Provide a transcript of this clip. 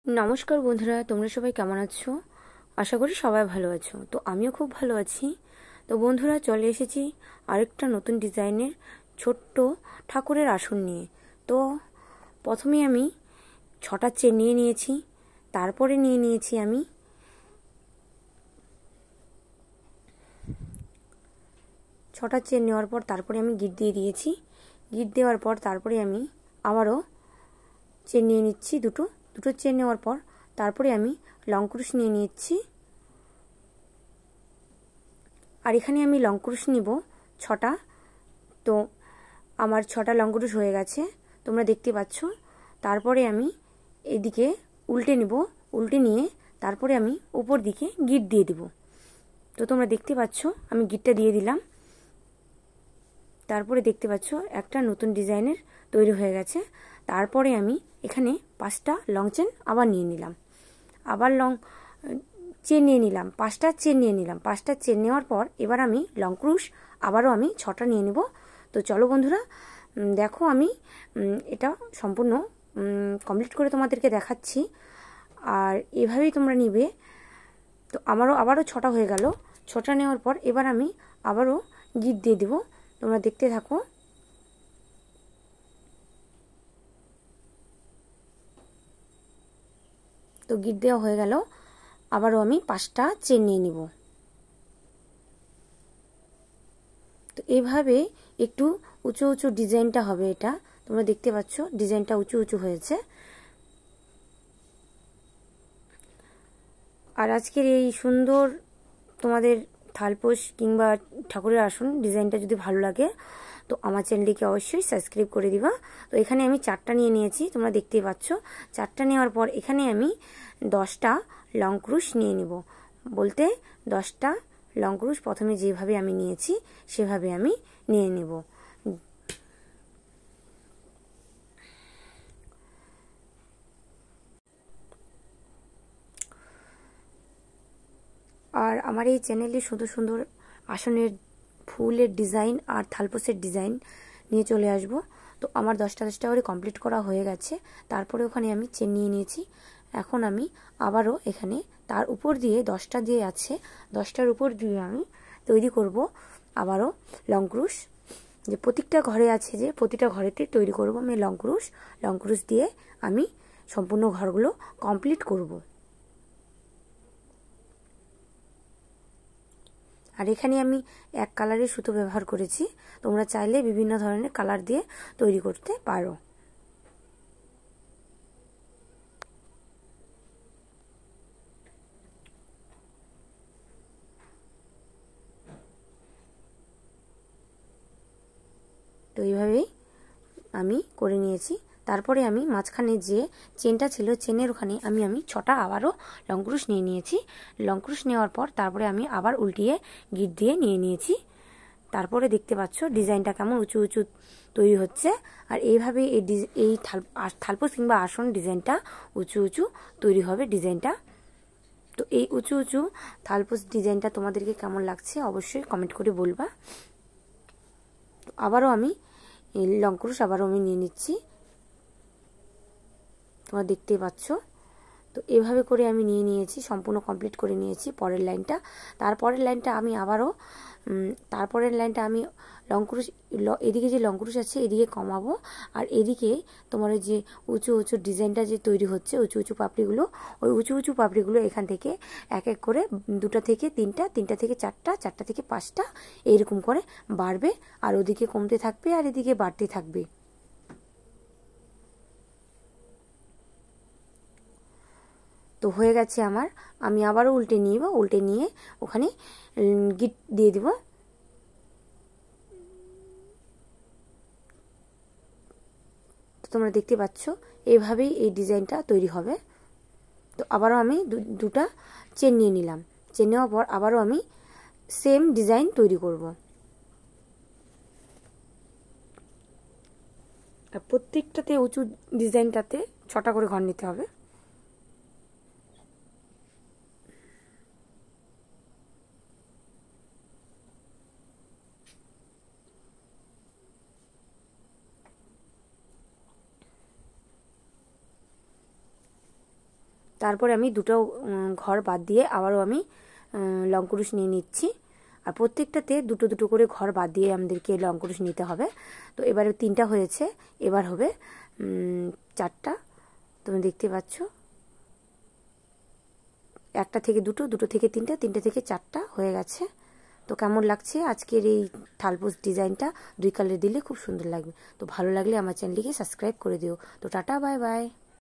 নমস্কার বন্ধুরা, তোমরা সবাই কেমন আছো? আশা করি সবাই ভালো আছো। তো আমিও খুব ভালো আছি। তো বন্ধুরা, চলে এসেছি আরেকটা নতুন ডিজাইনের ছোট্ট ঠাকুরের আসন নিয়ে। তো প্রথমে আমি 6টা চেন নিয়ে নিয়েছি, তারপরে নিয়ে নিয়েছি আমি 6টা চেন নেওয়ার পর তারপরে আমি গিট দিয়ে দিয়েছি। গিট দেওয়ার পর তারপরে আমি আবারও চেন নিয়ে নিচ্ছি দুটো চেন নেওয়ার পর তারপরে আমি লং ক্রুশ নিয়ে নিচ্ছি। আর এখানে আমি লং ক্রুশ নিব 6টা। তো আমার 6টা লং ক্রুশ হয়ে গেছে, তোমরা দেখতে পাচ্ছ। তারপরে আমি এদিকে উল্টে নিব, উল্টে নিয়ে তারপরে আমি উপর দিকে গিট দিয়ে দিব। তো তোমরা দেখতে পাচ্ছ আমি গিটটা দিয়ে দিলাম। তারপরে দেখতে পাচ্ছ একটা নতুন ডিজাইনের তৈরি হয়ে গেছে। তারপরে আমি এখানে 5টা লং চেন আবার নিয়ে নিলাম, আবার লং চেন নিয়ে নিলাম, 5টা চেন নিয়ে নিলাম। 5টা চেন নেওয়ার পর এবার আমি লং ক্রুশ আবারও আমি 6টা নিয়ে নেব। তো চলো বন্ধুরা, দেখো আমি এটা সম্পূর্ণ কমপ্লিট করে তোমাদেরকে দেখাচ্ছি। আর এভাবেই তোমরা নিবে। তো আবারও 6টা হয়ে গেল। 6টা নেওয়ার পর এবার আমি আবারও গিট দিয়ে দেব। তোমরা দেখতে থাকো। তো গিট দেওয়া হয়ে গেল, আবারও আমি 5টা চেন নিয়ে নিব। তো এইভাবে একটু উঁচু উঁচু ডিজাইনটা হবে। এটা তোমরা দেখতে পাচ্ছ ডিজাইনটা উঁচু উঁচু হয়েছে। আর আজকের এই সুন্দর তোমাদের থালপোষ কিংবা ঠাকুরের আসন ডিজাইনটা যদি ভালো লাগে তো আমার চ্যানেলটিকে অবশ্যই সাবস্ক্রাইব করে দিবা। তো এখানে আমি 4টা নিয়ে নিয়েছি, তোমরা দেখতেই পাচ্ছ। 4টা নেওয়ার পর এখানে আমি 10টা লং ক্রুশ নিয়ে নিব। বলতে 10টা লং ক্রুশ প্রথমে যেভাবে আমি নিয়েছি সেভাবে আমি নিয়ে নেব। আর আমার এই চ্যানেলে সুন্দর সুন্দর আসনের ফুলের ডিজাইন আর থালপোসের ডিজাইন নিয়ে চলে আসব। তো আমার 10টা করে কমপ্লিট করা হয়ে গেছে। তারপরে ওখানে আমি চেন নিয়ে নিয়েছি। এখন আমি আবারও এখানে তার উপর দিয়ে 10টা দিয়ে আছে, 10টার উপর দিয়ে আমি তৈরি করব আবারও লং ক্রুশ। যে প্রত্যেকটা ঘরে আছে, যে প্রতিটা ঘরেতে তৈরি করব আমি লং ক্রুশ দিয়ে আমি সম্পূর্ণ ঘরগুলো কমপ্লিট করব। আর এখানে আমি এক কালারের সুতো ব্যবহার করেছি, তোমরা চাইলে বিভিন্ন ধরনের কালার দিয়ে তৈরি করতে পারো। তো এইভাবেই আমি করে নিয়েছি। তারপরে আমি মাঝখানে যে চেনটা ছিল চেনের ওখানে আমি 6টা আবারও লং ক্রুশ নিয়ে নিয়েছি। লং ক্রুশ নেওয়ার পর তারপরে আমি আবার উল্টিয়ে গিট দিয়ে নিয়ে নিয়েছি। তারপরে দেখতে পাচ্ছ ডিজাইনটা কেমন উঁচু উঁচু তৈরি হচ্ছে। আর এইভাবে এই থালপোস কিংবা আসন ডিজাইনটা উঁচু উঁচু তৈরি হবে ডিজাইনটা। তো এই উঁচু উঁচু থালপোস ডিজাইনটা তোমাদেরকে কেমন লাগছে অবশ্যই কমেন্ট করে বলবা। আবারও আমি লং ক্রুশ আবারও আমি নিয়ে নিচ্ছি, তোমরা দেখতেই পাচ্ছ। তো এভাবে করে আমি নিয়ে নিয়েছি, সম্পূর্ণ কমপ্লিট করে নিয়েছি পরের লাইনটা। তারপরের লাইনটা আমি আবারও লং ক্রুশ, এদিকে যে লং ক্রুশ আছে এদিকে কমাবো। আর এদিকে তোমার যে উঁচু উঁচু ডিজাইনটা যে তৈরি হচ্ছে উঁচু উঁচু পাপড়িগুলো, ওই উঁচু উঁচু পাপড়িগুলো এখান থেকে এক এক করে 2টা থেকে 3টা, 3টা থেকে 4টা, 4টা থেকে 5টা এইরকম করে বাড়বে। আর ওদিকে কমতে থাকবে আর এদিকে বাড়তে থাকবে। তো হয়ে গেছে আমার। আমি আবারও উল্টে নিব, উল্টে নিয়ে ওখানে গিট দিয়ে দিব। তোমরা দেখতে পাচ্ছ এইভাবেই এই ডিজাইনটা তৈরি হবে। তো আবারও আমি 2টা চেন নিয়ে নিলাম। চেন নেওয়ার পর আবারও আমি সেম ডিজাইন তৈরি করব। আর প্রত্যেকটাতে উঁচু ডিজাইনটাতে 6টা করে ঘর নিতে হবে। তারপরে আমি দুটো ঘর বাদ দিয়ে আবারও আমি লং কুরুশ নিয়ে নিচ্ছি। আর প্রত্যেকটাতে দুটো দুটো করে ঘর বাদ দিয়ে আমাদেরকে লং কুরুশ নিতে হবে। তো এবারে 3টা হয়েছে, এবার হবে 4টা। তুমি দেখতে পাচ্ছ, 1টা থেকে 2টো, 2টো থেকে 3টা, 3টে থেকে 4টা হয়ে গেছে। তো কেমন লাগছে আজকের এই থালপোস ডিজাইনটা? 2 কালার দিলে খুব সুন্দর লাগবে। তো ভালো লাগলে আমার চ্যানেলটিকে সাবস্ক্রাইব করে দিও। তো টাটা, বাই বাই।